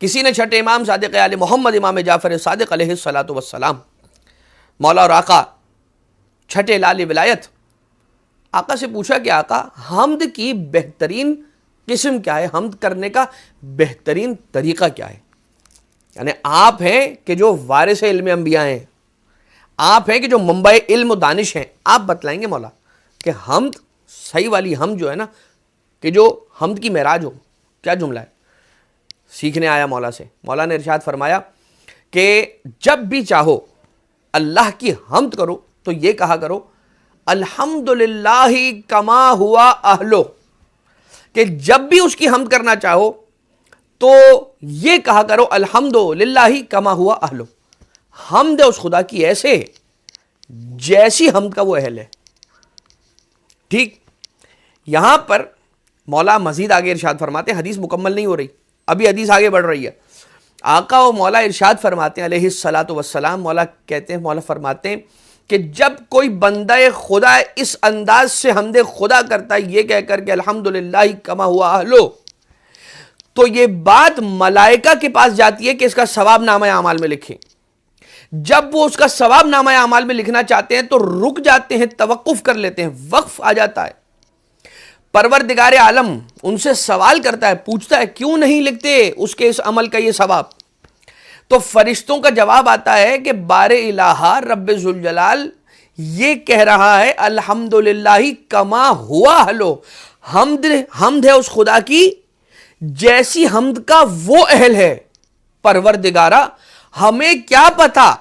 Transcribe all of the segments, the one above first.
کسی نے چھٹے امام صادق آل محمد امام جعفر صادق علیہ الصلوۃ والسلام مولا اور آقا چھٹے لال ولایت آقا سے پوچھا کہ آقا حمد کی بہترین قسم کیا ہے، حمد کرنے کا بہترین طریقہ کیا ہے؟ یعنی آپ ہیں کہ جو وارث علم انبیاء ہیں، آپ ہیں کہ جو منبع علم و دانش ہیں، آپ بتلائیں گے مولا کہ حمد صحیح والی حمد جو ہے نا، کہ جو حمد کی معراج ہو، کیا جملہ ہے؟ سیکھنے آیا مولا سے، مولا نے ارشاد فرمایا کہ جب بھی چاہو اللہ کی حمد کرو تو یہ کہا کرو الحمدللہ کما ہوا اہلو، کہ جب بھی اس کی حمد کرنا چاہو تو یہ کہا کرو الحمدللہ کما ہوا اہلو، حمد اس خدا کی ایسے جیسی حمد کا وہ اہل ہے۔ ٹھیک، یہاں پر مولا مزید آگے ارشاد فرماتے ہیں، حدیث مکمل نہیں ہو رہی، ابھی حدیث آگے بڑھ رہی ہے۔ آقا و مولا ارشاد فرماتے ہیں علیہ الصلاۃ والسلام، مولا کہتے ہیں، مولا فرماتے ہیں کہ جب کوئی بندہ خدا اس انداز سے حمد خدا کرتا ہے یہ کہہ کر کہ الحمدللہ کما ہوا اہلو، تو یہ بات ملائکہ کے پاس جاتی ہے کہ اس کا ثواب نامہ اعمال میں لکھیں۔ جب وہ اس کا ثواب نامہ اعمال میں لکھنا چاہتے ہیں تو رک جاتے ہیں، توقف کر لیتے ہیں، وقف آ جاتا ہے۔ پروردگار عالم ان سے سوال کرتا ہے، پوچھتا ہے کیوں نہیں لکھتے اس کے اس عمل کا یہ ثواب؟ تو فرشتوں کا جواب آتا ہے کہ بار الہ رب ذوالجلال یہ کہہ رہا ہے الحمدللہ کما ہوا اہلو، حمد ہے اس خدا کی جیسی حمد کا وہ اہل ہے۔ پروردگارا ہمیں کیا پتا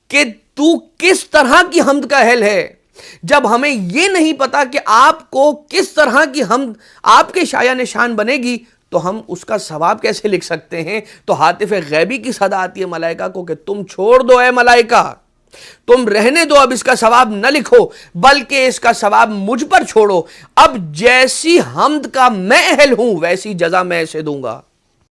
کہ تو کس طرح کی حمد کا اہل ہے، جب ہمیں یہ نہیں پتا کہ آپ کو کس طرح کی حمد آپ کے شایع نشان بنے گی تو ہم اس کا ثواب کیسے لکھ سکتے ہیں؟ تو ہاتف غیبی کی صدا آتی ہے ملائکہ کو کہ تم چھوڑ دو اے ملائکہ، تم رہنے دو، اب اس کا ثواب نہ لکھو بلکہ اس کا ثواب مجھ پر چھوڑو، اب جیسی حمد کا میں اہل ہوں ویسی جزا میں اسے دوں گا۔